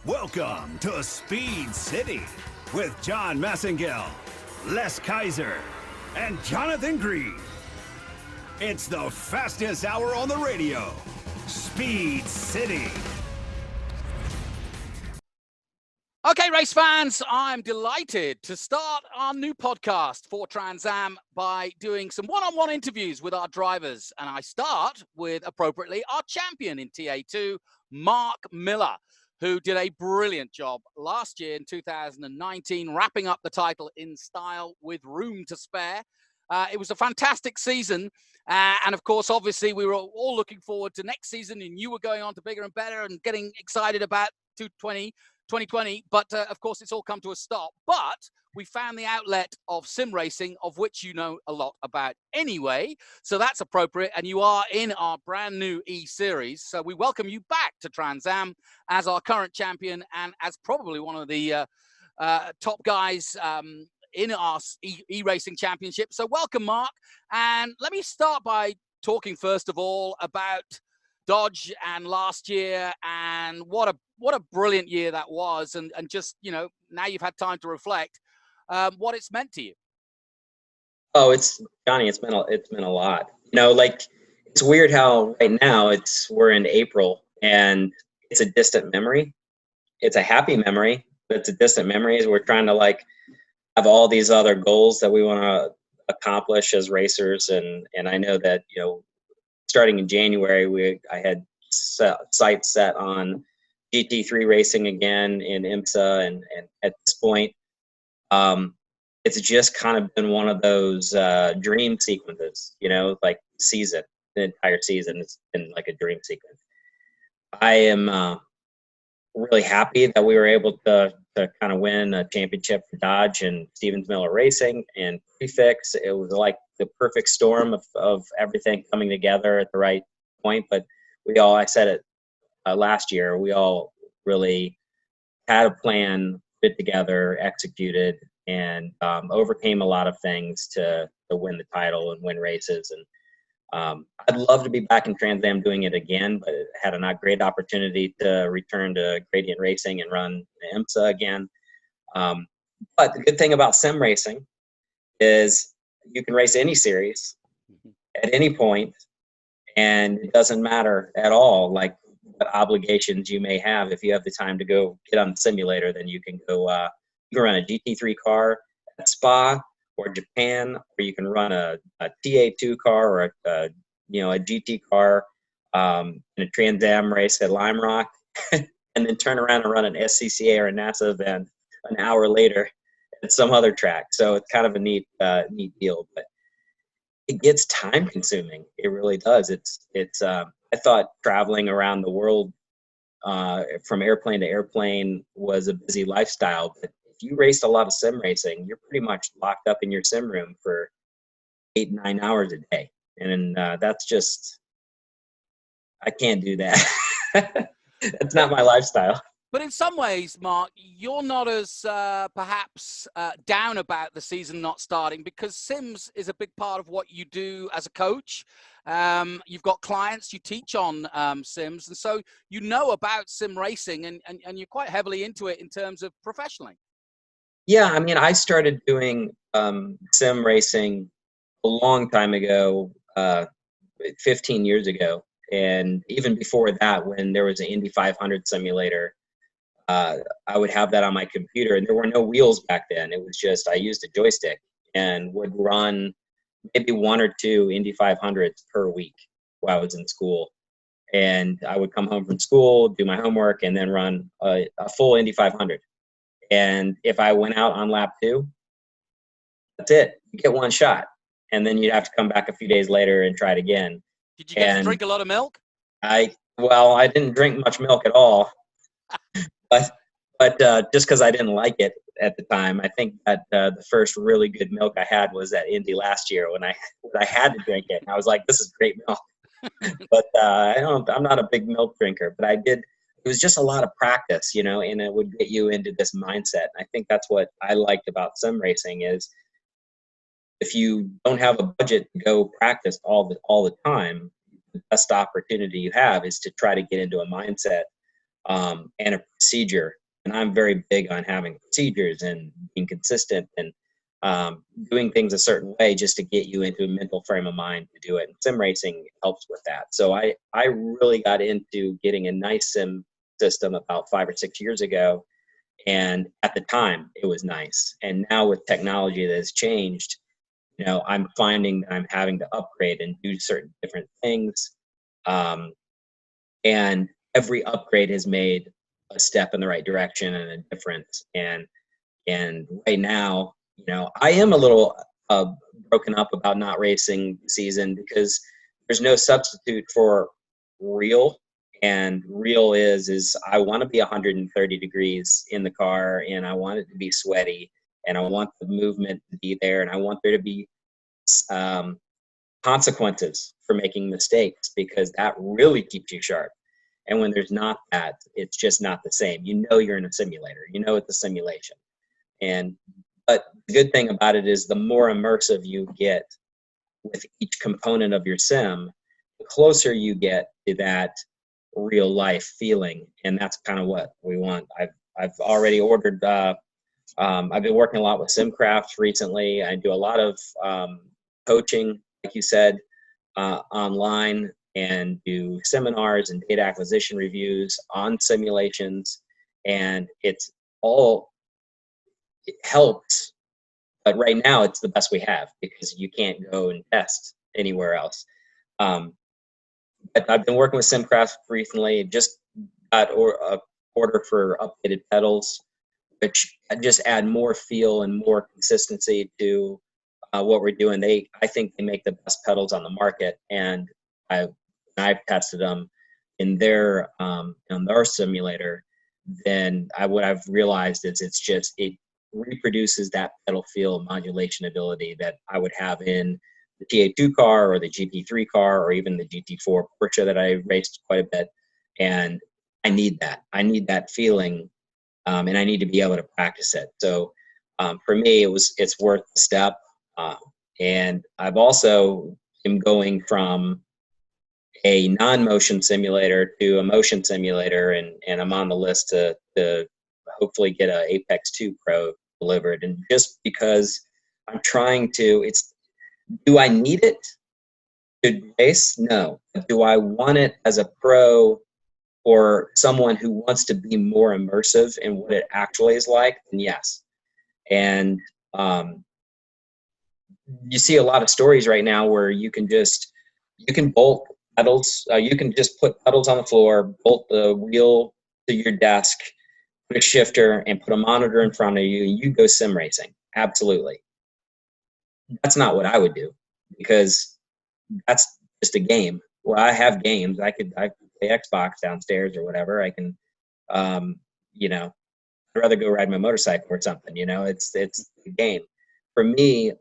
Welcome to Speed City with John Massengill, Les Kaiser, and Jonathan Green. It's the fastest hour on the radio, Speed City. Okay, race fans, I'm delighted to start our new podcast for Trans Am by doing some one-on-one interviews with our drivers. And I start with, appropriately, our champion in TA2, Marc Miller, who did a brilliant job last year in 2019, wrapping up the title in style with room to spare. It was a fantastic season. And of course, obviously, we were all looking forward to next season, and you were going on to bigger and better and getting excited about 2020. But of course, it's all come to a stop. But we found the outlet of sim racing, of which you know a lot about anyway. So that's appropriate. And you are in our brand new E-Series. So we welcome you back to Trans Am as our current champion and as probably one of the top guys in our E-Racing Championship. So welcome, Marc. And let me start by talking, first of all, about Dodge and last year and what a brilliant year that was. And just, you know, now you've had time to reflect what it's meant to you. Oh, it's Johnny, it's been a lot. You know, like, it's weird how right now we're in April and it's a distant memory. It's a happy memory, but it's a distant memory as we're trying to like have all these other goals that we want to accomplish as racers. And I know that, you know, starting in January, I had sights set on GT3 racing again in IMSA. And at this point, it's just kind of been one of those dream sequences, you know, like the entire season has been like a dream sequence. I am really happy that we were able to kind of win a championship for Dodge and Stevens Miller Racing and Prefix. It was like the perfect storm of everything coming together at the right point. But I said it last year, we all really had a plan, fit together, executed, and overcame a lot of things to win the title and win races. And I'd love to be back in Trans Am doing it again, but it had a great opportunity to return to Gradient Racing and run IMSA again. But the good thing about sim racing is you can race any series at any point, and it doesn't matter at all like what obligations you may have. If you have the time to go get on the simulator, then you can go you can run a GT3 car at Spa or Japan, or you can run a TA2 car or a GT car in a Trans Am race at Lime Rock, and then turn around and run an SCCA or a NASA event an hour later at some other track. So it's kind of a neat deal, but it gets time consuming. It really does. I thought traveling around the world from airplane to airplane was a busy lifestyle, but if you raced a lot of sim racing, you're pretty much locked up in your sim room for 8-9 hours a day. And that's just, I can't do that. That's not my lifestyle. But in some ways, Marc, you're not as perhaps down about the season not starting, because Sims is a big part of what you do as a coach. You've got clients you teach on Sims, and so you know about sim racing, and you're quite heavily into it in terms of professionally. Yeah, I mean, I started doing sim racing a long time ago, 15 years ago. And even before that, when there was an Indy 500 simulator, I would have that on my computer, and there were no wheels back then. It was just, I used a joystick and would run maybe 1 or 2 Indy 500s per week while I was in school. And I would come home from school, do my homework, and then run a full Indy 500. And if I went out on lap 2, that's it. You get one shot. And then you'd have to come back a few days later and try it again. Did you get to drink a lot of milk? I didn't drink much milk at all. But just because I didn't like it at the time, I think that the first really good milk I had was at Indy last year when I had to drink it. And I was like, this is great milk. But I'm not a big milk drinker, but I did. It was just a lot of practice, you know, and it would get you into this mindset. I think that's what I liked about sim racing is if you don't have a budget to go practice all the time, the best opportunity you have is to try to get into a mindset and a procedure. And I'm very big on having procedures and being consistent and doing things a certain way just to get you into a mental frame of mind to do it. And sim racing helps with that. So I really got into getting a nice sim system about 5 or 6 years ago. And at the time, it was nice. And now with technology that has changed, I'm finding that I'm having to upgrade and do certain different things. And every upgrade has made a step in the right direction and a difference. And right now, I am a little broken up about not racing season because there's no substitute for real. And real is I want to be 130 degrees in the car, and I want it to be sweaty, and I want the movement to be there, and I want there to be consequences for making mistakes, because that really keeps you sharp. And when there's not that, it's just not the same. You're in a simulator. It's a simulation. But the good thing about it is the more immersive you get with each component of your sim, the closer you get to that real life feeling. And that's kind of what we want. I've already ordered, I've been working a lot with SimCraft recently. I do a lot of coaching, like you said, online, and do seminars and data acquisition reviews on simulations. And it helps, but right now it's the best we have because you can't go and test anywhere else. But I've been working with SimCraft recently. Just got a order for updated pedals, which just add more feel and more consistency to what we're doing. I think they make the best pedals on the market, and I've tested them in their simulator. Then what I've realized is it reproduces that pedal feel modulation ability that I would have in the TA2 car or the GT3 car or even the GT4 Porsche that I raced quite a bit. And I need that. I need that feeling, and I need to be able to practice it. So for me, it's worth the step. And I've also am going from a non-motion simulator to a motion simulator, and I'm on the list to hopefully get a Apex 2 Pro delivered. And just because I'm trying to, do I need it to race? No. Do I want it as a pro or someone who wants to be more immersive in what it actually is like? Then yes. And you see a lot of stories right now where you can bolt pedals. You can just put pedals on the floor, bolt the wheel to your desk, put a shifter, and put a monitor in front of you, and you go sim racing. Absolutely. That's not what I would do, because that's just a game. Well, I have games. I could play Xbox downstairs or whatever. I can, I'd rather go ride my motorcycle or something. It's a game. For me,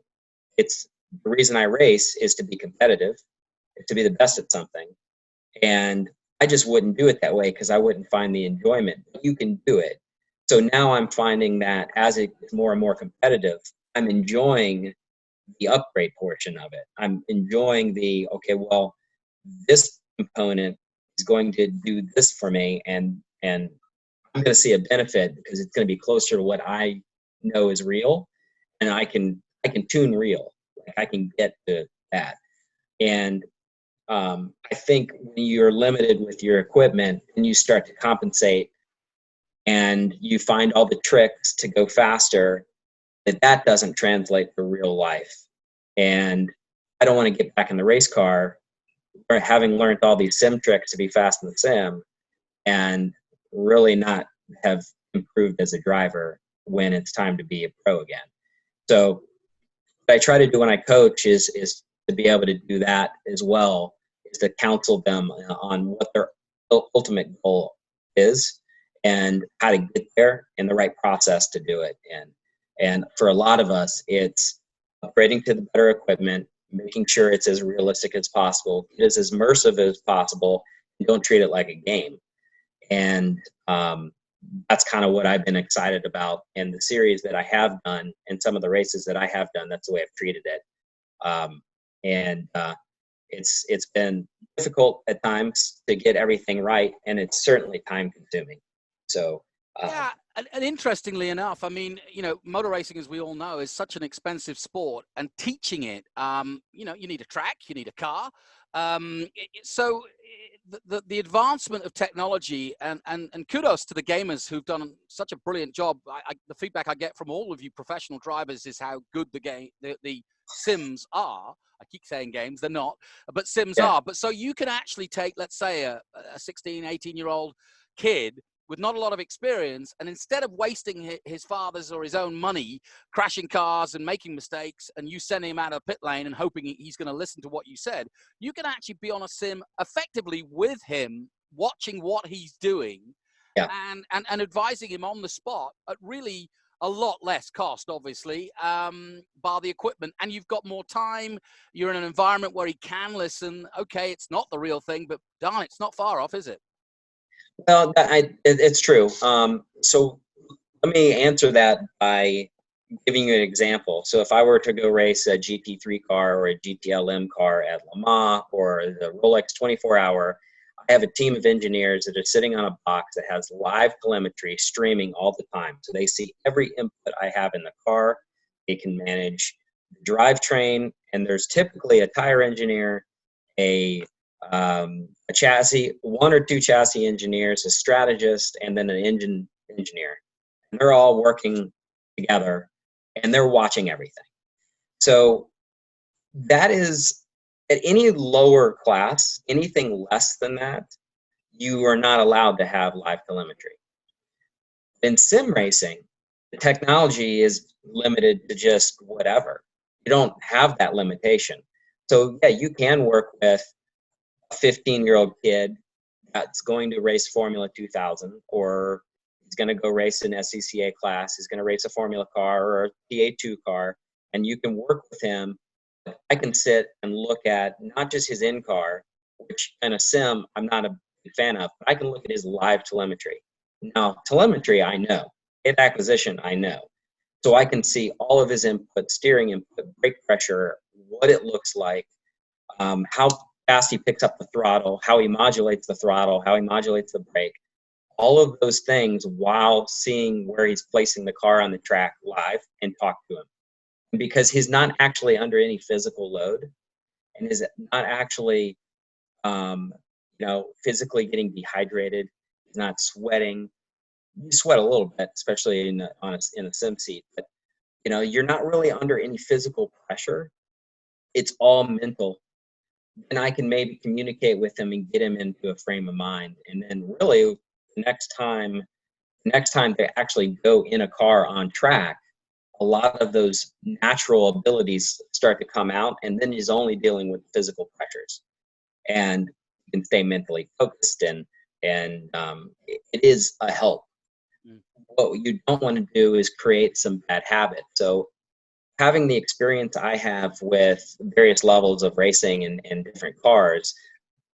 it's the reason I race is to be competitive, to be the best at something. And I just wouldn't do it that way because I wouldn't find the enjoyment. You can do it. So now I'm finding that as it is more and more competitive, I'm enjoying the upgrade portion of it. I'm enjoying this component is going to do this for me, and I'm going to see a benefit because it's going to be closer to what I know is real, and I can tune real. Like I can get to that. And I think when you're limited with your equipment and you start to compensate and you find all the tricks to go faster, that doesn't translate to real life. And I don't want to get back in the race car or having learned all these sim tricks to be fast in the sim and really not have improved as a driver when it's time to be a pro again. So what I try to do when I coach is to be able to do that as well, is to counsel them on what their ultimate goal is and how to get there and the right process to do it. And for a lot of us, it's upgrading to the better equipment, making sure it's as realistic as possible, it is as immersive as possible, and don't treat it like a game. And that's kind of what I've been excited about in the series that I have done and some of the races that I have done. That's the way I've treated it. It's been difficult at times to get everything right, and it's certainly time consuming. So yeah, and interestingly enough, I mean, motor racing, as we all know, is such an expensive sport, and teaching it, you need a track, you need a car. So the advancement of technology, and kudos to the gamers who've done such a brilliant job. The feedback I get from all of you professional drivers is how good the sims are. I keep saying games, they're not, but sims are. But so you can actually take, let's say, a 16, 18-year-old kid with not a lot of experience, and instead of wasting his father's or his own money crashing cars and making mistakes, and you sending him out of pit lane and hoping he's going to listen to what you said, you can actually be on a sim effectively with him, watching what he's doing, and advising him on the spot at really a lot less cost, obviously, bar the equipment. And you've got more time. You're in an environment where he can listen. Okay, it's not the real thing, but darn, it's not far off, is it? Well, it's true. So let me answer that by giving you an example. So if I were to go race a GT3 car or a GTLM car at Le Mans or the Rolex 24-hour, I have a team of engineers that are sitting on a box that has live telemetry streaming all the time. So they see every input I have in the car. They can manage the drivetrain, and there's typically a tire engineer, a chassis, one or two chassis engineers, a strategist, and then an engine engineer. And they're all working together, and they're watching everything. So that is, at any lower class, anything less than that, you are not allowed to have live telemetry. In sim racing, the technology is limited to just whatever. You don't have that limitation. So yeah, you can work with a 15-year-old kid that's going to race Formula 2000, or he's going to go race an SCCA class, he's going to race a Formula car or a TA2 car, and you can work with him. I can sit and look at not just his in-car, which in a sim I'm not a big fan of, but I can look at his live telemetry. Now, telemetry I know, hit acquisition I know. So I can see all of his input, steering input, brake pressure, what it looks like, how fast he picks up the throttle, how he modulates the throttle, how he modulates the brake, all of those things while seeing where he's placing the car on the track live, and talk to him. Because he's not actually under any physical load, and is not actually, physically getting dehydrated. He's not sweating. You sweat a little bit, especially in a sim seat, but you're not really under any physical pressure. It's all mental. And I can maybe communicate with him and get him into a frame of mind. And then really next time they actually go in a car on track, a lot of those natural abilities start to come out, and then he's only dealing with physical pressures, and you can stay mentally focused, and it is a help. What you don't want to do is create some bad habit. So having the experience I have with various levels of racing and different cars,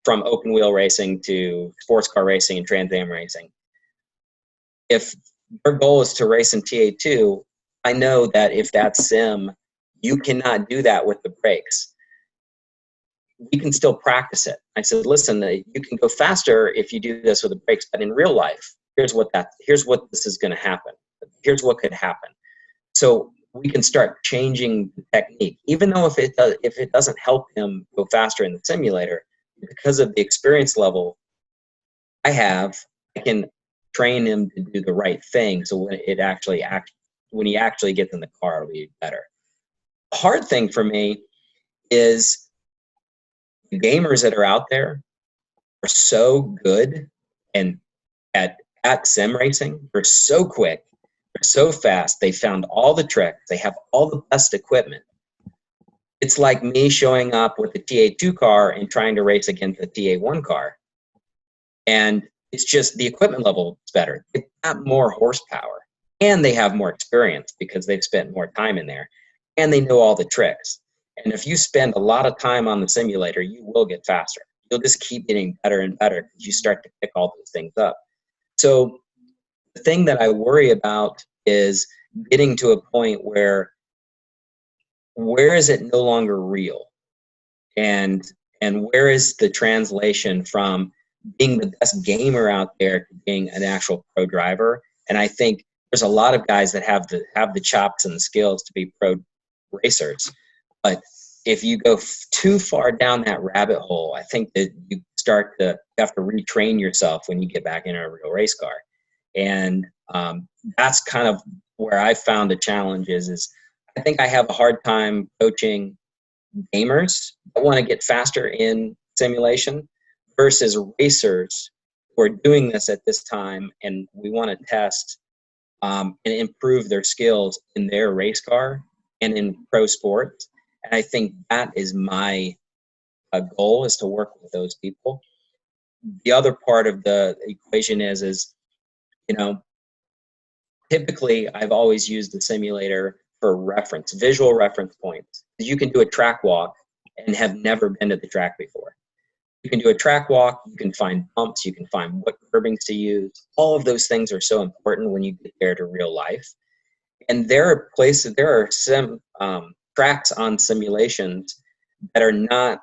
from open wheel racing to sports car racing and Trans Am racing, if your goal is to race in TA2, I know that if that's sim, you cannot do that with the brakes. We can still practice it. I said, listen, you can go faster if you do this with the brakes, but in real life, here's what this is going to happen. Here's what could happen. So we can start changing the technique, even though if it doesn't help him go faster in the simulator, because of the experience level I have, I can train him to do the right thing. So when he actually gets in the car, it'll be better. The hard thing for me is the gamers that are out there are so good and at sim racing. They're so quick, they're so fast. They found all the tricks. They have all the best equipment. It's like me showing up with a TA2 car and trying to race against a TA1 car. And it's just the equipment level is better. They've got more horsepower, and they have more experience because they've spent more time in there, and they know all the tricks. And if you spend a lot of time on the simulator, you will get faster. You'll just keep getting better and better because you start to pick all those things up. So the thing that I worry about is getting to a point where is it no longer real? And And where is the translation from being the best gamer out there to being an actual pro driver? And I think there's a lot of guys that have the chops and the skills to be pro racers. But if you go too far down that rabbit hole, I think that you have to retrain yourself when you get back in a real race car. And that's kind of where I found the challenge is I think I have a hard time coaching gamers that want to get faster in simulation versus racers who are doing this at this time and we want to test and improve their skills in their race car and in pro sports. And I think that is my goal, is to work with those people. The other part of the equation is, you know, typically I've always used the simulator for reference, visual reference points. You can do a track walk and have never been to the track before. You can do a track walk, you can find bumps, you can find what curbings to use. All of those things are so important when you get there to real life. And there are places, there are some tracks on simulations that are not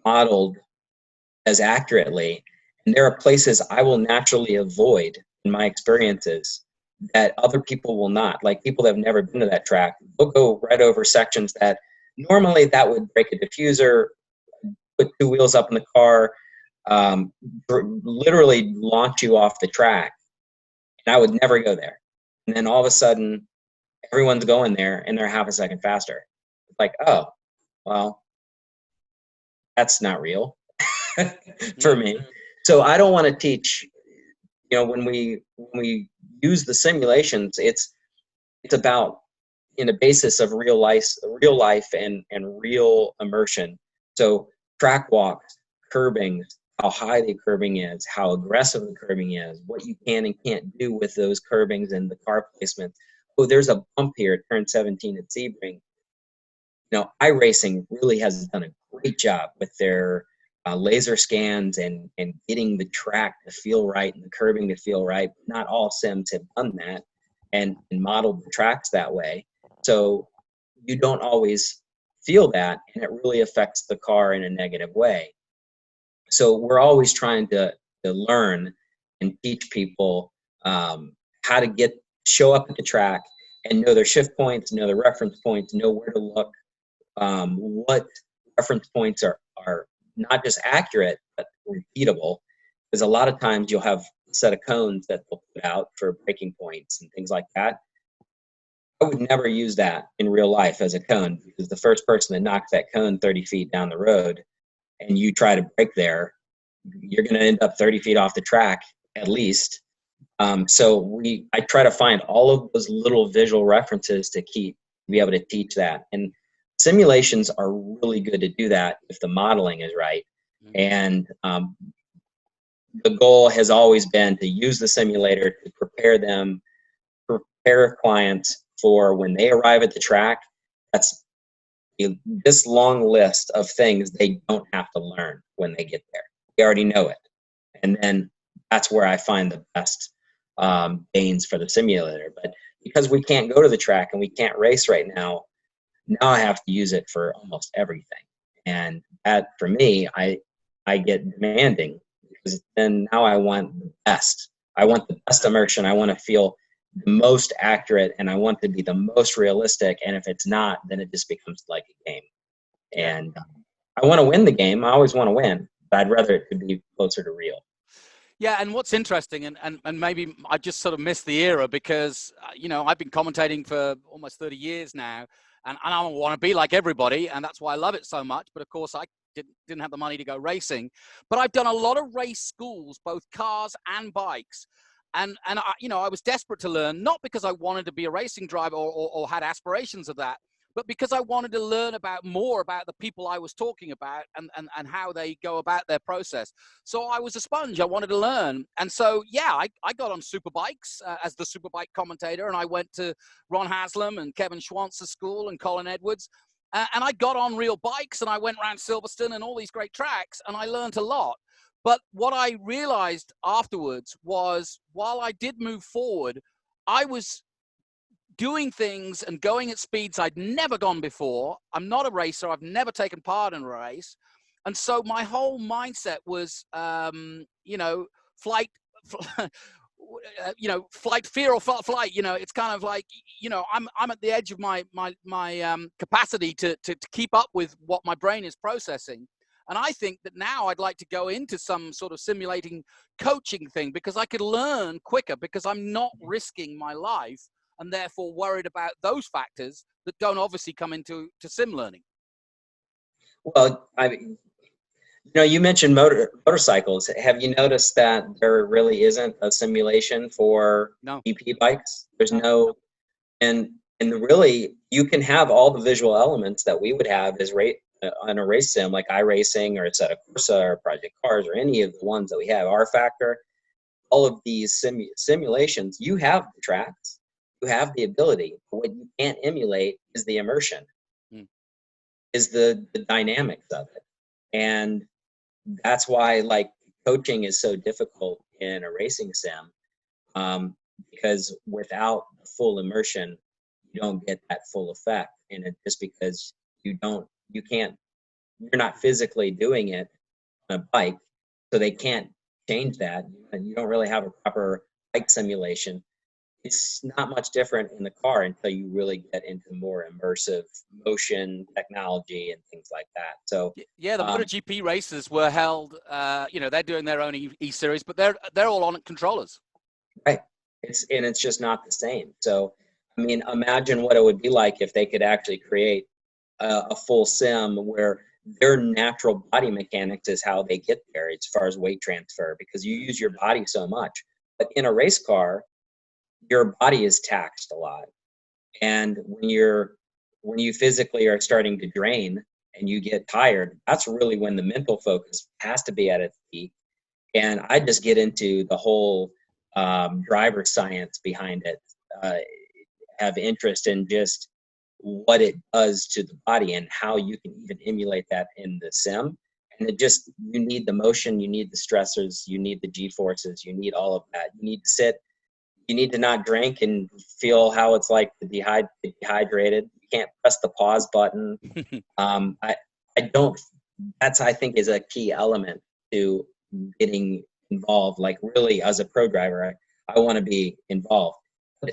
modeled as accurately. And there are places I will naturally avoid in my experiences that other people will not. Like people that have never been to that track, they'll go right over sections that normally that would break a diffuser, put two wheels up in the car, literally launch you off the track. And I would never go there. And then all of a sudden, everyone's going there and they're half a second faster. It's like, oh, well, that's not real for me. So I don't want to teach, you know, when we use the simulations, it's about in a basis of real life and real immersion. So track walks, curbings, how high the curbing is, how aggressive the curbing is, what you can and can't do with those curbings and the car placement. Oh, there's a bump here at turn 17 at Sebring. You know, iRacing really has done a great job with their laser scans and getting the track to feel right and the curbing to feel right. Not all sims have done that and modeled the tracks that way. So you don't always feel that, and it really affects the car in a negative way. So we're always trying to learn and teach people how to show up at the track and know their shift points, know their reference points, know where to look, what reference points are not just accurate, but repeatable. Because a lot of times you'll have a set of cones that they'll put out for braking points and things like that. I would never use that in real life as a cone, because the first person that knocks that cone 30 feet down the road and you try to brake there, you're going to end up 30 feet off the track at least. So I try to find all of those little visual references to be able to teach that. And simulations are really good to do that if the modeling is right. And the goal has always been to use the simulator to prepare clients for when they arrive at the track. That's this long list of things they don't have to learn when they get there. They already know it. And then that's where I find the best gains for the simulator. But because we can't go to the track and we can't race right now I have to use it for almost everything. And that, for me, I get demanding, because then now I want the best. I want the best immersion. I want to feel the most accurate, and I want to be the most realistic. And if it's not, then it just becomes like a game. And I want to win the game. I always want to win, but I'd rather it to be closer to real. Yeah, and what's interesting, and maybe I just sort of missed the era, because, you know, I've been commentating for almost 30 years now, and I don't want to be like everybody, and that's why I love it so much. But of course, I didn't have the money to go racing. But I've done a lot of race schools, both cars and bikes. And I, you know, I was desperate to learn, not because I wanted to be a racing driver or had aspirations of that, but because I wanted to learn more about the people I was talking about and how they go about their process. So I was a sponge. I wanted to learn. And so, yeah, I got on Superbikes as the Superbike commentator, and I went to Ron Haslam and Kevin Schwantz's school and Colin Edwards. And I got on real bikes, and I went around Silverstone and all these great tracks, and I learned a lot. But what I realized afterwards was, while I did move forward, I was doing things and going at speeds I'd never gone before. I'm not a racer. I've never taken part in a race. And so my whole mindset was, flight, flight fear or flight. It's kind of like, I'm at the edge of my capacity to keep up with what my brain is processing. And I think that now I'd like to go into some sort of simulating coaching thing, because I could learn quicker, because I'm not risking my life and therefore worried about those factors that don't obviously come into sim learning. Well, you mentioned motorcycles. Have you noticed that there really isn't a simulation for GP bikes? There's no, and really, you can have all the visual elements that we would have as on a race sim, like iRacing or Assetto Corsa or Project Cars or any of the ones that we have, R Factor. All of these simulations, you have the tracks, you have the ability. But what you can't emulate is the immersion, is the dynamics of it. And that's why, like, coaching is so difficult in a racing sim, because without full immersion, you don't get that full effect. And it's just because you're not physically doing it on a bike, so they can't change that. And you don't really have a proper bike simulation. It's not much different in the car until you really get into more immersive motion technology and things like that. So yeah, the MotoGP races were held. They're doing their own E-series, but they're all on controllers. Right. It's just not the same. So I mean, imagine what it would be like if they could actually create a full sim where their natural body mechanics is how they get there as far as weight transfer, because you use your body so much. But in a race car, your body is taxed a lot. And when you physically are starting to drain and you get tired, that's really when the mental focus has to be at its peak. And I just get into the whole driver science behind it, have interest in just what it does to the body and how you can even emulate that in the sim. And you need the motion, you need the stressors, you need the G-forces, you need all of that. You need to sit, you need to not drink and feel how it's like to be dehydrated. You can't press the pause button. I think is a key element to getting involved. Like, really, as a pro driver, I want to be involved. But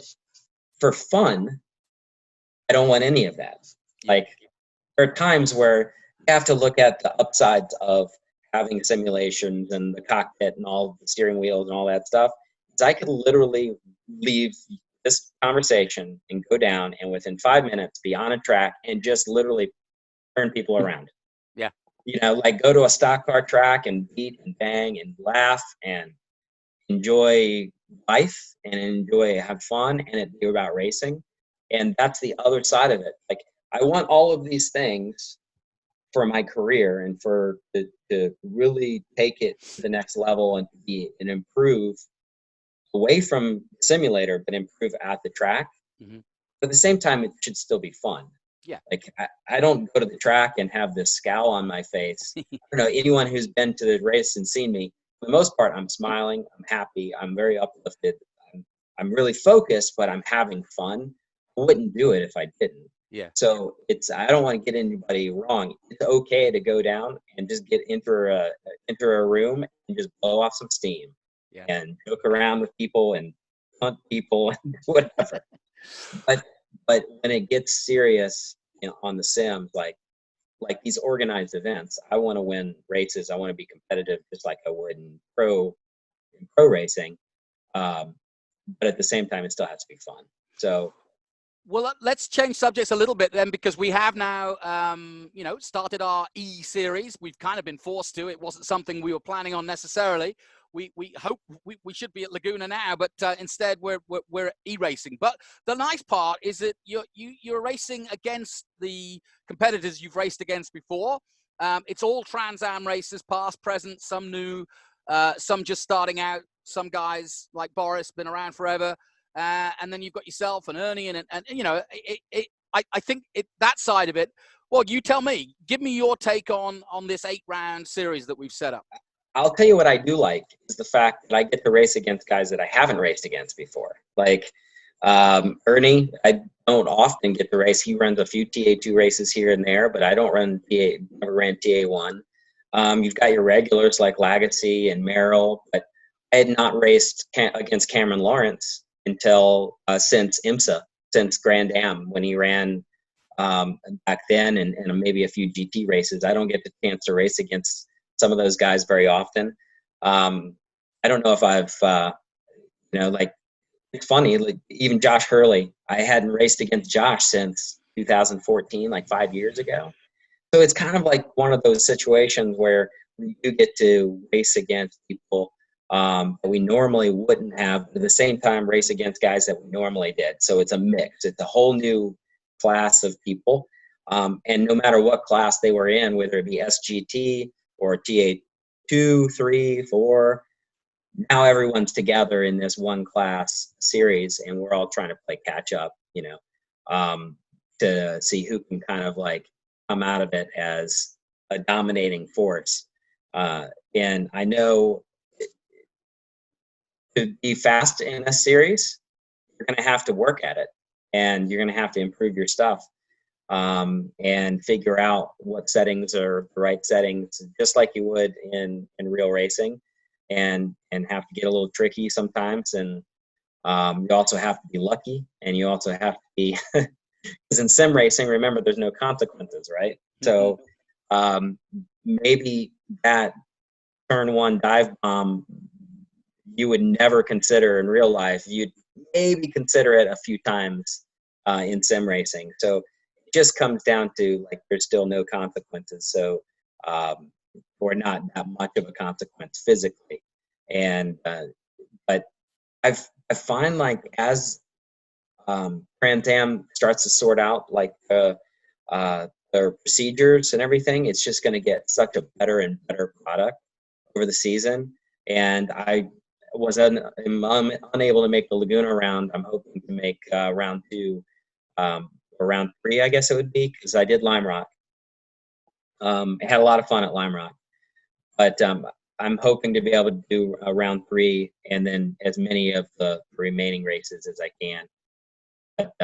for fun, I don't want any of that. Like, there are times where you have to look at the upsides of having simulations and the cockpit and all the steering wheels and all that stuff. Because I could literally leave this conversation and go down and within 5 minutes be on a track and just literally turn people around. Yeah. Like, go to a stock car track and beat and bang and laugh and enjoy life and have fun and be about racing. And that's the other side of it. Like, I want all of these things for my career and to really take it to the next level and improve away from simulator, but improve at the track. Mm-hmm. But at the same time, it should still be fun. Yeah. Like, I don't go to the track and have this scowl on my face. I don't know, anyone who's been to the race and seen me, for the most part, I'm smiling, I'm happy, I'm very uplifted. I'm really focused, but I'm having fun. I wouldn't do it if I didn't. Yeah. So I don't want to get anybody wrong. It's okay to go down and just get into a room and just blow off some steam. Yeah. And joke around with people and hunt people and whatever. But when it gets serious, on the sims, like these organized events, I want to win races. I want to be competitive, just like I would in pro racing. But at the same time, it still has to be fun. So, well, let's change subjects a little bit then, because we have now, started our E-series. We've kind of been forced to. It wasn't something we were planning on necessarily. We hope we should be at Laguna now, but instead we're e-racing. But the nice part is that you're racing against the competitors you've raced against before. It's all Trans Am races, past, present, some new, some just starting out. Some guys like Boris been around forever. And then you've got yourself and Ernie, and I think that side of it. Well, you tell me. Give me your take on this 8-round series that we've set up. I'll tell you what I do like is the fact that I get to race against guys that I haven't raced against before. Like Ernie, I don't often get to race. He runs a few TA2 races here and there, but I don't never ran TA1. You've got your regulars like Lagacy and Merrill, but I had not raced against Cameron Lawrence until since IMSA, since Grand Am, when he ran back then, and maybe a few GT races. I don't get the chance to race against some of those guys very often. I don't know if I've, like, it's funny, like even Josh Hurley, I hadn't raced against Josh since 2014, like 5 years ago. So it's kind of like one of those situations where we do get to race against people that we normally wouldn't have, but at the same time race against guys that we normally did. So it's a mix. It's a whole new class of people. And no matter what class they were in, whether it be SGT or TA2, 3, 4, now everyone's together in this one class series, and we're all trying to play catch up, to see who can kind of like come out of it as a dominating force. And I know to be fast in a series, you're going to have to work at it, and you're going to have to improve your stuff, and figure out what settings are the right settings, just like you would in real racing, and have to get a little tricky sometimes. And you also have to be lucky, and you also have to be because in sim racing, remember, there's no consequences, right? So maybe that turn one dive bomb you would never consider in real life, you'd maybe consider it a few times in sim racing. So it just comes down to, like, there's still no consequences. So or not that much of a consequence physically. And but I find, like, as Trans Am starts to sort out like their procedures and everything, it's just going to get such a better and better product over the season. And I was unable to make the Laguna round. I'm hoping to make round 2 or round 3, I guess it would be, because I did Lime Rock. I had a lot of fun at Lime Rock, but I'm hoping to be able to do round 3 and then as many of the remaining races as I can. But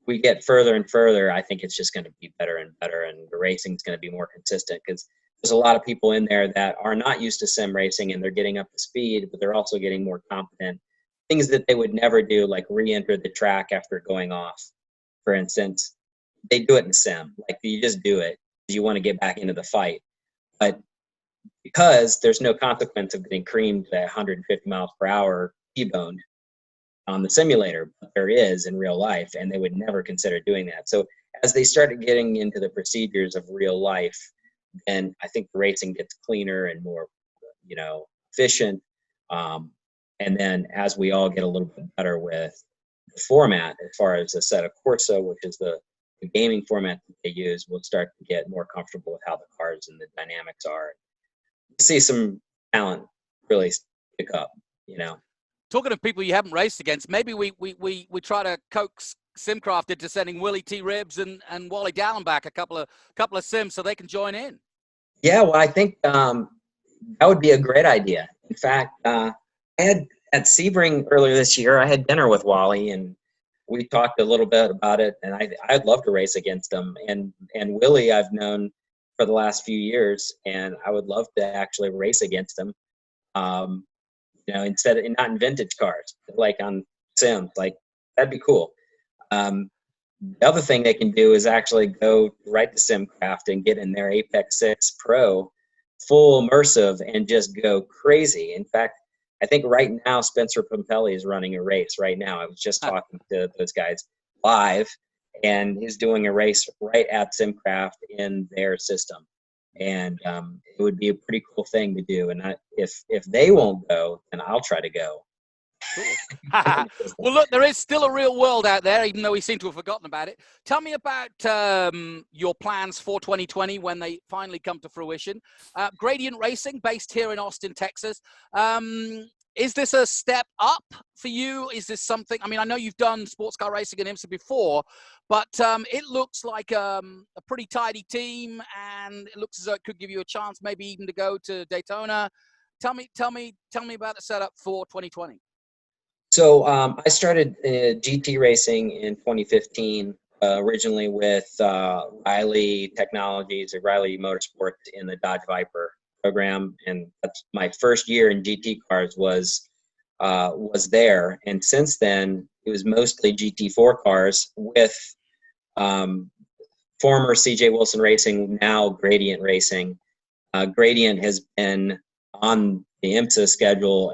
we get further and further, I think it's just going to be better and better, and the racing is going to be more consistent, because there's a lot of people in there that are not used to sim racing, and they're getting up to speed, but they're also getting more competent. Things that they would never do, like re-enter the track after going off, for instance, they do it in sim. Like, you just do it because you want to get back into the fight. But because there's no consequence of getting creamed at 150 miles per hour T-boned on the simulator, but there is in real life, and they would never consider doing that. So as they started getting into the procedures of real life, then I think the racing gets cleaner and more, efficient. And then as we all get a little bit better with the format, as far as the Assetto Corsa, which is the gaming format that they use, we'll start to get more comfortable with how the cars and the dynamics are. We'll see some talent really pick up, Talking of people you haven't raced against, maybe we try to coax Simcraft into sending Willie T. Ribbs and Wally Dallenbach a couple of sims so they can join in. Yeah, well, I think that would be a great idea. In fact, I had at Sebring earlier this year, I had dinner with Wally, and we talked a little bit about it, and I'd love to race against him. And Willie I've known for the last few years, and I would love to actually race against him. Instead of not in vintage cars, like on sims, like that'd be cool. The other thing they can do is actually go right to Simcraft and get in their Apex 6 Pro full immersive and just go crazy. In fact, I think right now Spencer Pompelli is running a race right now. I was just talking to those guys live, and he's doing a race right at Simcraft in their system. And it would be a pretty cool thing to do. And if they won't go, then I'll try to go. Cool. Well, look, there is still a real world out there, even though we seem to have forgotten about it. Tell me about your plans for 2020 when they finally come to fruition. Gradient Racing, based here in Austin, Texas. Is this a step up for you? Is this something? I mean, I know you've done sports car racing and IMSA before, but it looks like a pretty tidy team, and it looks as though it could give you a chance, maybe even to go to Daytona. Tell me about the setup for 2020. So I started GT racing in 2015 originally with Riley Technologies or Riley Motorsports in the Dodge Viper program, and that's my first year in GT cars was there. And since then, it was mostly GT4 cars with former CJ Wilson Racing, now Gradient Racing. Gradient has been on the IMSA schedule,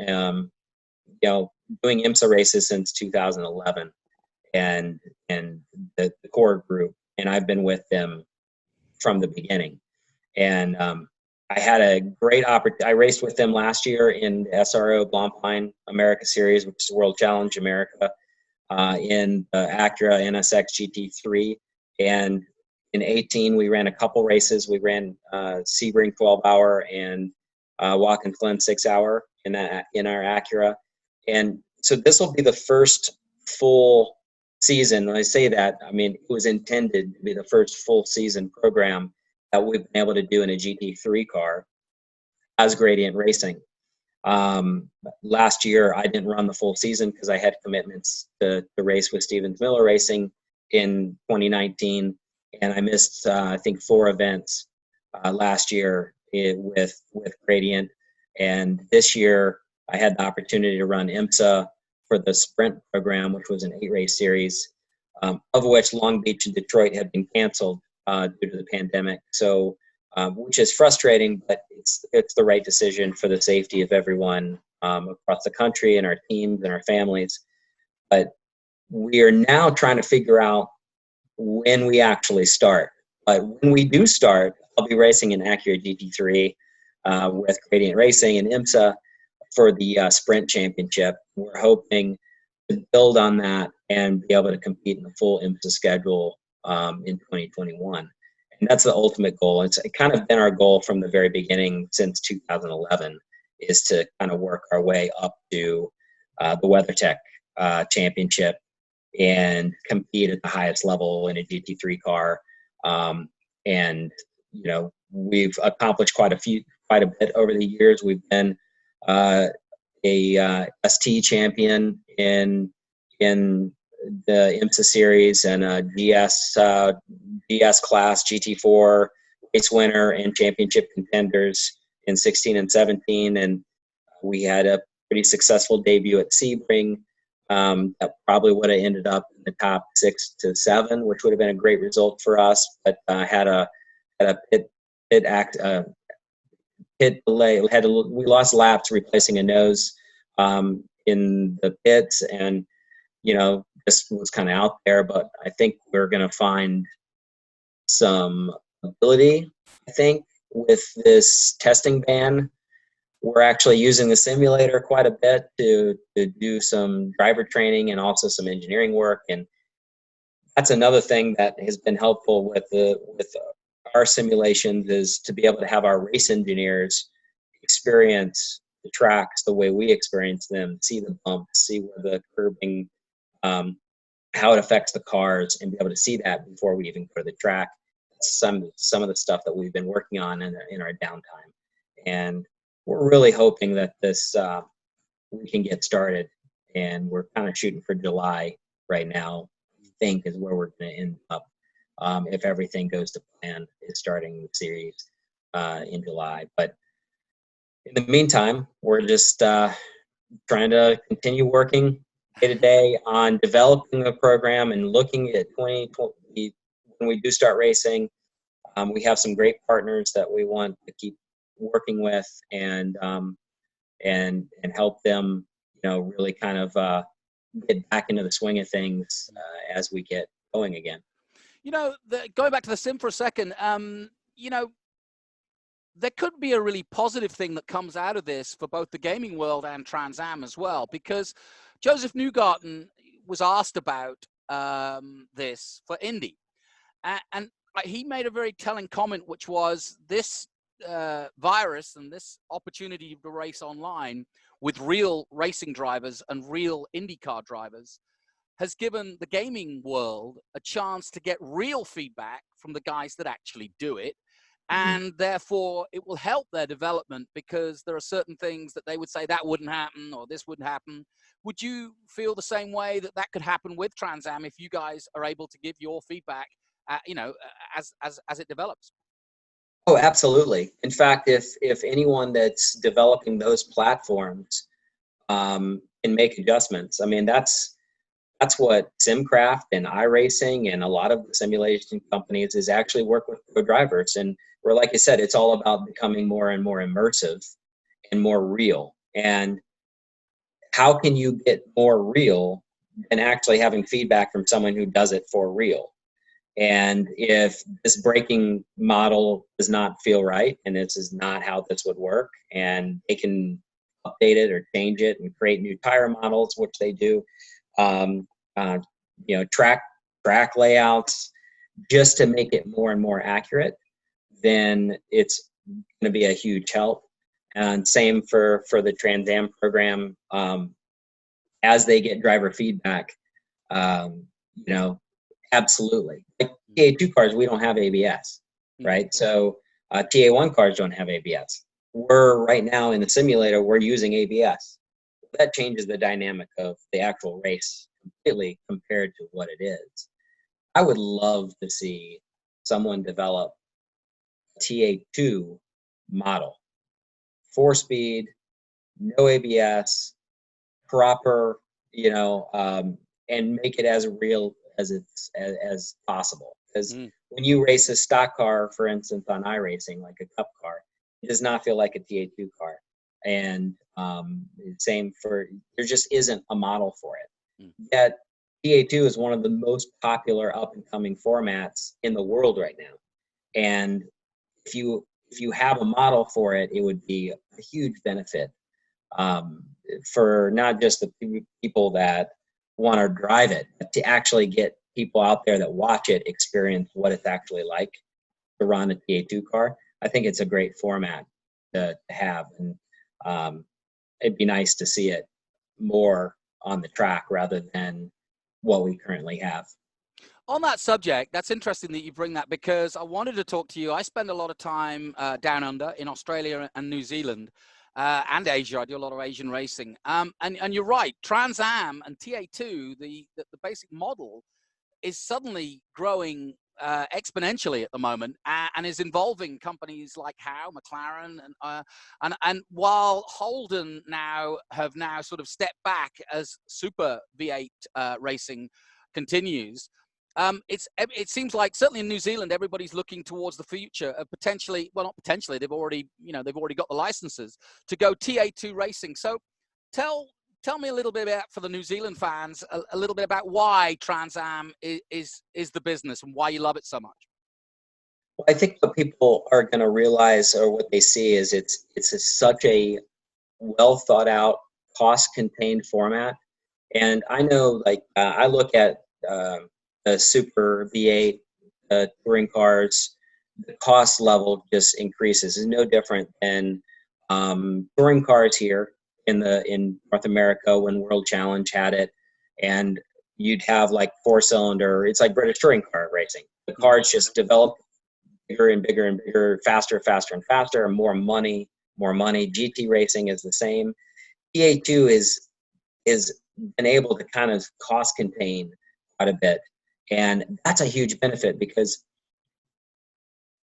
doing IMSA races since 2011, and the core group, and I've been with them from the beginning. And I had a great opportunity. I raced with them last year in the SRO Blancpain America Series, which is World Challenge America, in the Acura NSX GT3. And in 18, we ran a couple races. We ran Sebring 12-hour and Watkins Glen 6-hour in our Acura. And so this will be the first full season. When I say that, I mean, it was intended to be the first full season program that we've been able to do in a GT3 car as Gradient Racing. Last year, I didn't run the full season because I had commitments to race with Stevens Miller Racing in 2019, and I missed, I think, 4 events last year with Gradient. And this year, I had the opportunity to run IMSA for the Sprint program, which was an 8-race series, of which Long Beach and Detroit had been canceled due to the pandemic. So, which is frustrating, but it's the right decision for the safety of everyone across the country and our teams and our families. But we are now trying to figure out when we actually start. But when we do start, I'll be racing an Acura GT3 with Gradient Racing and IMSA for the Sprint Championship. We're hoping to build on that and be able to compete in the full IMSA schedule in 2021. And that's the ultimate goal. It's kind of been our goal from the very beginning since 2011, is to kind of work our way up to the WeatherTech Championship and compete at the highest level in a GT3 car. And, we've accomplished quite a bit over the years. We've been a ST champion in the IMSA series and a DS class GT4 race winner and championship contenders in 16 and 17. And we had a pretty successful debut at Sebring that probably would have ended up in the top 6 to 7, which would have been a great result for us. But had a pit delay. We lost laps replacing a nose in the pits, and this was kind of out there, but I think we're going to find some ability, I think, with this testing ban. We're actually using the simulator quite a bit to do some driver training and also some engineering work. And that's another thing that has been helpful with our simulations, is to be able to have our race engineers experience the tracks the way we experience them, see the bumps, see where the curbing, how it affects the cars, and be able to see that before we even go to the track. Some of the stuff that we've been working on in our downtime, and we're really hoping that this we can get started. And we're kind of shooting for July right now. I think is where we're going to end up if everything goes to plan. Is starting the series in July, but in the meantime, we're just trying to continue working day to day on developing the program and looking at 2020 when we do start racing. We have some great partners that we want to keep working with and help them, really kind of get back into the swing of things as we get going again. Going back to the sim for a second, there could be a really positive thing that comes out of this for both the gaming world and Trans Am as well, because Joseph Newgarden was asked about this for Indy, and he made a very telling comment, which was this virus and this opportunity to race online with real racing drivers and real IndyCar drivers has given the gaming world a chance to get real feedback from the guys that actually do it, and therefore it will help their development because there are certain things that they would say that wouldn't happen or this wouldn't happen. Would you feel the same way that that could happen with Trans Am if you guys are able to give your feedback, as it develops? Oh, absolutely. In fact, if anyone that's developing those platforms can make adjustments, I mean, that's what Simcraft and iRacing and a lot of the simulation companies is actually work with pro drivers. And where, like I said, it's all about becoming more and more immersive and more real. And how can you get more real than actually having feedback from someone who does it for real? And if this braking model does not feel right, and this is not how this would work, and they can update it or change it and create new tire models, which they do, track layouts, just to make it more and more accurate, then it's going to be a huge help. And same for the Trans Am program. As they get driver feedback, absolutely. Like TA2 cars, we don't have ABS, right? So TA1 cars don't have ABS. We're right now in the simulator, we're using ABS. That changes the dynamic of the actual race completely compared to what it is. I would love to see someone develop a TA2 model, 4-speed, no ABS, proper, and make it as real as possible. Because when you race a stock car, for instance, on iRacing, like a cup car, it does not feel like a TA2 car. And same for, there just isn't a model for it. Yet TA2 is one of the most popular up and coming formats in the world right now. And if you have a model for it, it would be a huge benefit for not just the people that want to drive it, but to actually get people out there that watch it experience what it's actually like to run a TA2 car. I think it's a great format to have, and it'd be nice to see it more on the track rather than what we currently have. On that subject, that's interesting that you bring that, because I wanted to talk to you. I spend a lot of time down under in Australia and New Zealand and Asia. I do a lot of Asian racing. And you're right, Trans Am and TA2, the basic model, is suddenly growing exponentially at the moment, and is involving companies like Howe, McLaren, and while Holden have sort of stepped back as Super V8 racing continues. It seems like certainly in New Zealand, everybody's looking towards the future of potentially, well, not potentially, they've already got the licenses to go TA2 racing. So tell me a little bit about, for the New Zealand fans, a little bit about why Trans Am is the business and why you love it so much. Well, I think what people are going to realize, or what they see, is it's such a well thought out, cost contained format. And I know, like, I look at the Super V8 touring cars, the cost level just increases. It's no different than touring cars here in North America when World Challenge had it, and you'd have like 4-cylinder. It's like British touring car racing. The cars just develop bigger and bigger and bigger, faster and faster, and more money. GT racing is the same. TA2 is been able to kind of cost contain quite a bit. And that's a huge benefit because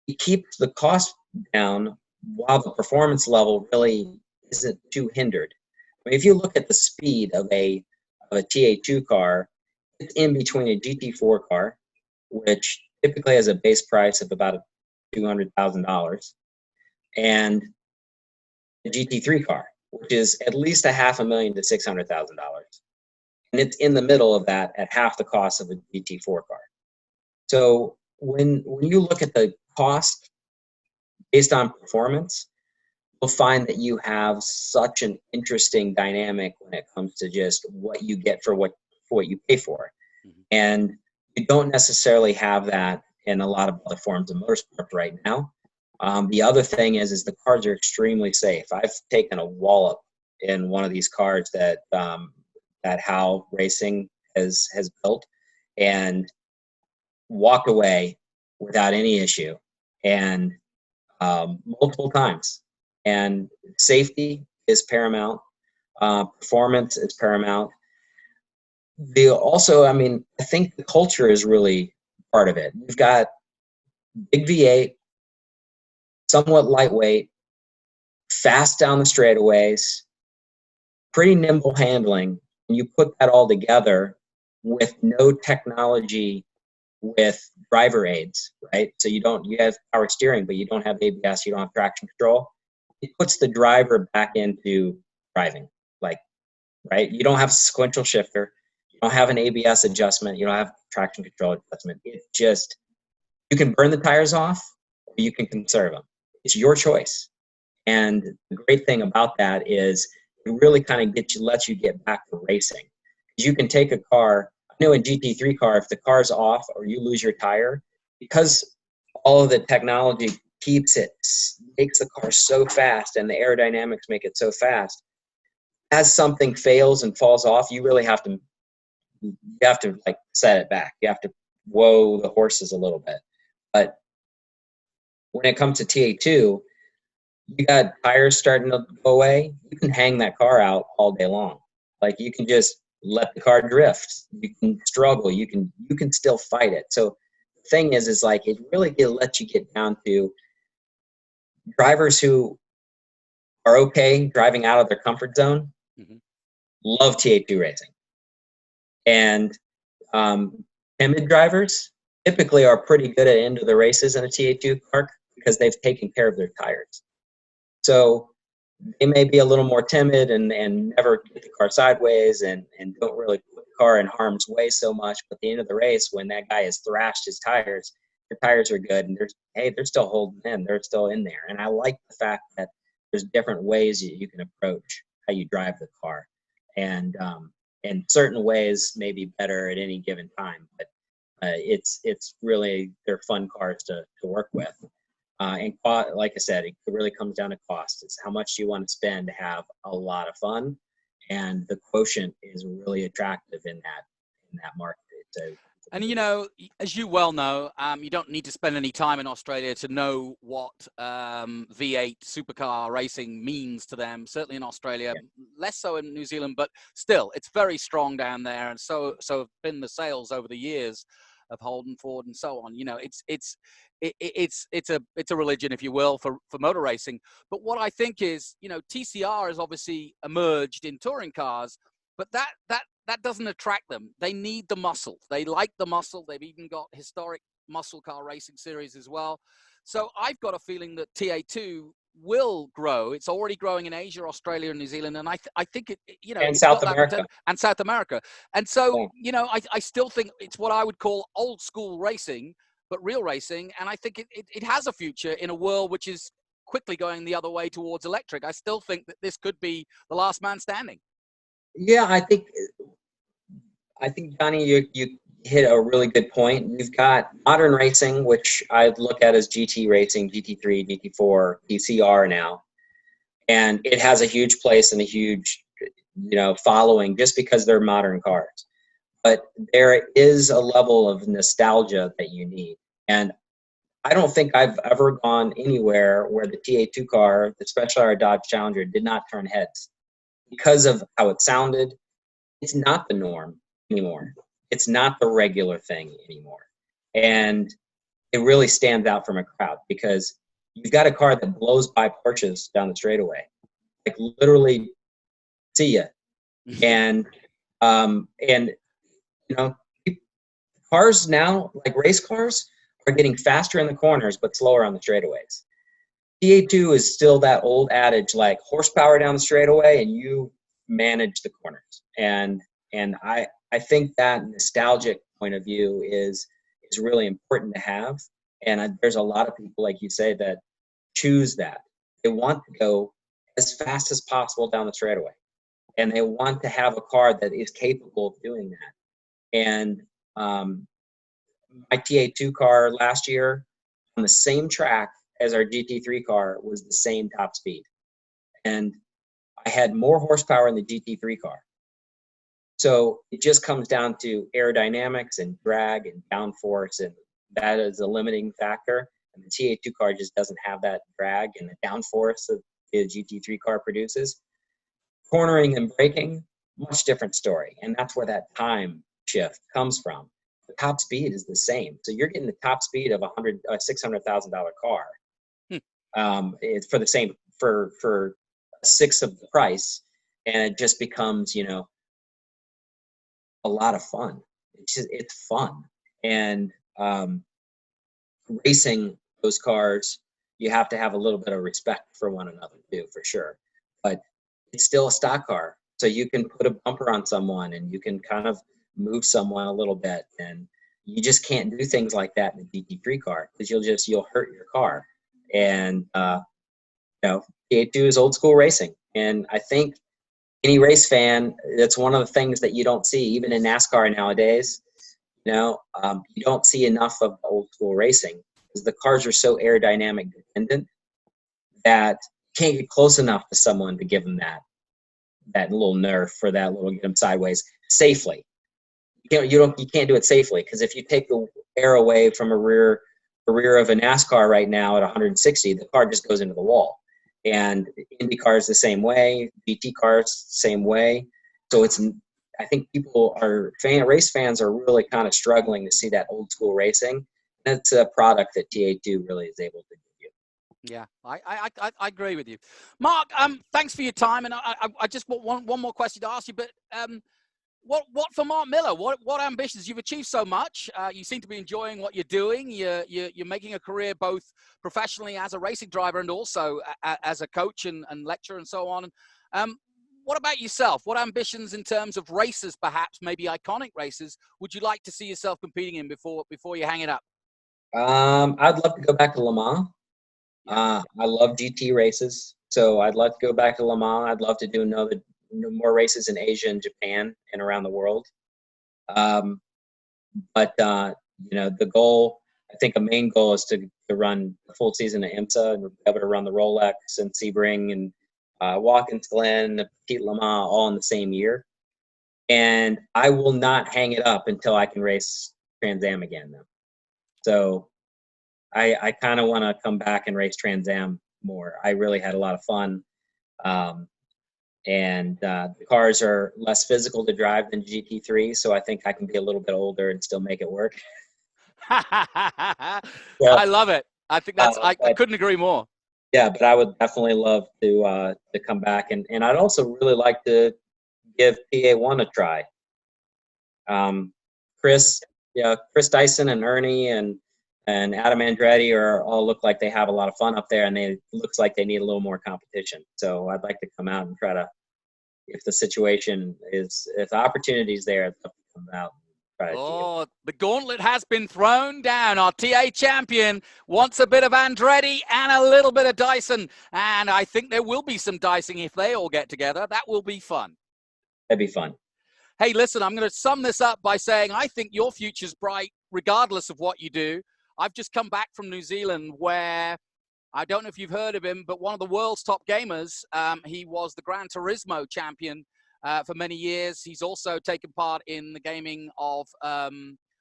it keeps the cost down while the performance level really isn't too hindered. I mean, if you look at the speed of a TA2 car, it's in between a GT4 car, which typically has a base price of about $200,000, and a GT3 car, which is at least $500,000 to $600,000. And it's in the middle of that at half the cost of a GT4 car. So when you look at the cost based on performance, you'll find that you have such an interesting dynamic when it comes to just what you get for what you pay for. Mm-hmm. And you don't necessarily have that in a lot of other forms of motorsport right now. The other thing is the cars are extremely safe. I've taken a wallop in one of these cars that Howe Racing has built, and walked away without any issue. And multiple times. And safety is paramount. Performance is paramount. I think the culture is really part of it. You've got big V8, somewhat lightweight, fast down the straightaways, pretty nimble handling. And you put that all together with no technology with driver aids, right? So you have power steering, but you don't have ABS, you don't have traction control. It puts the driver back into driving, right? You don't have a sequential shifter, you don't have an ABS adjustment, you don't have traction control adjustment. It just, you can burn the tires off, or you can conserve them. It's your choice. And the great thing about that is it really kind of lets you get back to racing. You can take a car, I know in GT3 car, if the car's off or you lose your tire, because all of the technology makes the car so fast and the aerodynamics make it so fast, as something fails and falls off, you really have to like set it back. You have to whoa the horses a little bit. But when it comes to TA2, you got tires starting to go away, you can hang that car out all day long. Like, you can just let the car drift. You can struggle. You can still fight it. So the thing is like, it really lets you get down to drivers who are okay driving out of their comfort zone. Mm-hmm. Love TA2 racing. And timid drivers typically are pretty good at end of the races in a TA2 car because they've taken care of their tires. So they may be a little more timid and never get the car sideways and don't really put the car in harm's way so much. But at the end of the race, when that guy has thrashed his tires, the tires are good and they're still holding in. They're still in there. And I like the fact that there's different ways you can approach how you drive the car. And certain ways may be better at any given time. But it's really, they're fun cars to work with. And like I said, it really comes down to cost. It's how much you want to spend to have a lot of fun, and the quotient is really attractive in that market. And as you well know, you don't need to spend any time in Australia to know what V8 supercar racing means to them. Certainly in Australia, less so in New Zealand, but still, it's very strong down there. And so have been the sales over the years of Holden, Ford, and so on. It's a religion, if you will, for motor racing. But what I think is, TCR has obviously emerged in touring cars, but that doesn't attract them. They need the muscle. They like the muscle. They've even got historic muscle car racing series as well. So I've got a feeling that TA2 will grow. It's already growing in Asia, Australia, and New Zealand, and I think it and South America. And South America. And so I still think it's what I would call old school racing, but real racing. And I think it has a future in a world which is quickly going the other way towards electric. I still think that this could be the last man standing. Yeah, I think Johnny, you hit a really good point. You've got modern racing, which I look at as GT racing, GT3, GT4, TCR now, and it has a huge place and a huge, following just because they're modern cars. But there is a level of nostalgia that you need, and I don't think I've ever gone anywhere where the TA2 car, especially our Dodge Challenger, did not turn heads because of how it sounded. It's not the norm anymore. It's not the regular thing anymore. And it really stands out from a crowd because you've got a car that blows by Porsches down the straightaway. Like, literally, see ya. And cars now, like race cars, are getting faster in the corners but slower on the straightaways. TA2 is still that old adage, like horsepower down the straightaway and you manage the corners. And I think that nostalgic point of view is really important to have. And there's a lot of people, like you say, that choose that. They want to go as fast as possible down the straightaway. And they want to have a car that is capable of doing that. And my TA2 car last year on the same track as our GT3 car was the same top speed. And I had more horsepower in the GT3 car. So it just comes down to aerodynamics and drag and downforce, and that is a limiting factor. And the TA2 car just doesn't have that drag and the downforce that the GT3 car produces. Cornering and braking, much different story. And that's where that time shift comes from. The top speed is the same. So you're getting the top speed of a $600,000 car. It's for the same, for a sixth of the price. And it just becomes, you know, a lot of fun. It's fun. And racing those cars, you have to have a little bit of respect for one another too, for sure. But it's still a stock car. So you can put a bumper on someone and you can kind of move someone a little bit. And you just can't do things like that in a GT3 car because you'll hurt your car. And, you know, TA2 is old school racing. And I think any race fan, that's one of the things that you don't see, even in NASCAR nowadays. You know, you don't see enough of old school racing because the cars are so aerodynamic dependent that you can't get close enough to someone to give them that little nerf for that little get them sideways safely. You can't do it safely because if you take the air away from a rear of a NASCAR right now at 160, the car just goes into the wall. And Indy cars the same way, GT cars same way. So I think race fans are really kind of struggling to see that old school racing. That's a product that TA2 really is able to give you. Yeah, I agree with you, Mark. Thanks for your time, and I just want one more question to ask you. But what for Marc Miller? What ambitions? You've achieved so much. You seem to be enjoying what you're doing. You're making a career both professionally as a racing driver and also as a coach and lecturer and so on. What about yourself? What ambitions in terms of races, perhaps maybe iconic races, would you like to see yourself competing in before you hang it up? I'd love to go back to Le Mans. I love GT races, so I'd love to go back to Le Mans. I'd love to do more races in Asia and Japan and around the world. But you know, the goal, I think a main goal is to run a full season at IMSA and be able to run the Rolex and Sebring and Watkins Glen, the Petit Le Mans all in the same year. And I will not hang it up until I can race Trans Am again though. So I kind of want to come back and race Trans Am more. I really had a lot of fun. And the cars are less physical to drive than GT3, so I think I can be a little bit older and still make it work. I love it. I think I couldn't agree more. Yeah, but I would definitely love to come back, and I'd also really like to give TA1 a try. Chris Dyson and Ernie and Adam Andretti all look like they have a lot of fun up there, and it looks like they need a little more competition. So I'd like to come out and try to, if the opportunity is there, I'd love to come out. Oh, the gauntlet has been thrown down. Our TA champion wants a bit of Andretti and a little bit of Dyson. And I think there will be some Dyson if they all get together. That will be fun. That'd be fun. Hey, listen, I'm going to sum this up by saying I think your future's bright regardless of what you do. I've just come back from New Zealand where, I don't know if you've heard of him, but one of the world's top gamers, he was the Gran Turismo champion for many years. He's also taken part in the gaming of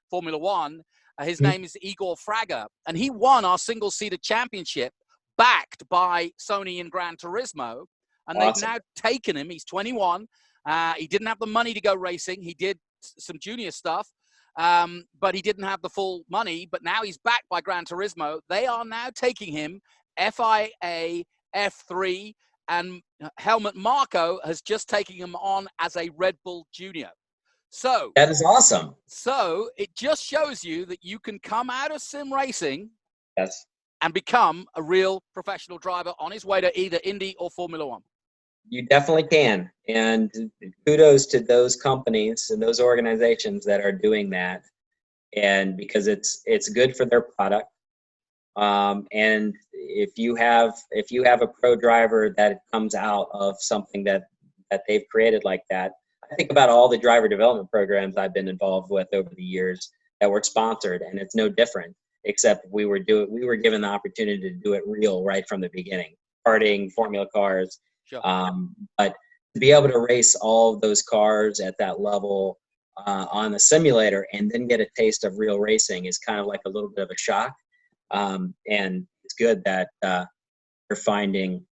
Formula One. His name is Igor Fraga, and he won our single-seater championship backed by Sony and Gran Turismo. And They've now taken him. He's 21. He didn't have the money to go racing. He did some junior stuff, but he didn't have the full money. But now he's backed by Gran Turismo. They are now taking him FIA F3, and Helmut Marko has just taken him on as a Red Bull Junior. So that is awesome. So it just shows you that you can come out of sim racing, yes, and become a real professional driver on his way to either Indy or Formula One. You definitely can. And kudos to those companies and those organizations that are doing that. And because it's good for their product. And if you have a pro driver that comes out of something that they've created like that, I think about all the driver development programs I've been involved with over the years that were sponsored, and it's no different, except we were given the opportunity to do it real right from the beginning, karting, formula cars. Sure. But to be able to race all of those cars at that level on a simulator and then get a taste of real racing is kind of like a little bit of a shock. And it's good that they're finding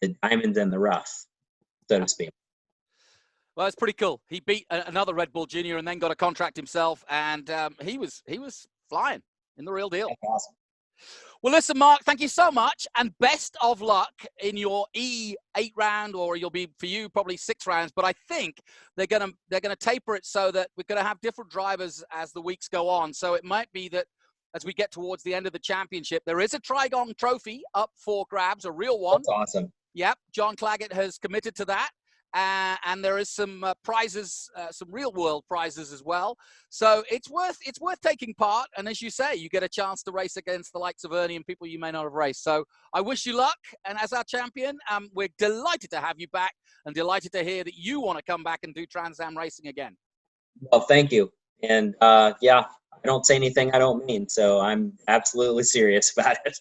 the diamonds in the rough, so to speak. Well, it's pretty cool. He beat another Red Bull Junior and then got a contract himself, and he was flying in the real deal. That's awesome. Well, listen, Mark, thank you so much, and best of luck in your E8 round, or you'll be, for you, probably 6 rounds. But I think they're gonna taper it so that we're gonna have different drivers as the weeks go on. So it might be that as we get towards the end of the championship, there is a Trigon trophy up for grabs, a real one. That's awesome. Yep, John Claggett has committed to that. And there is some prizes, some real world prizes as well. So it's worth taking part. And as you say, you get a chance to race against the likes of Ernie and people you may not have raced. So I wish you luck. And as our champion, we're delighted to have you back and delighted to hear that you want to come back and do Trans Am racing again. Well, thank you. And yeah, I don't say anything I don't mean. So I'm absolutely serious about it.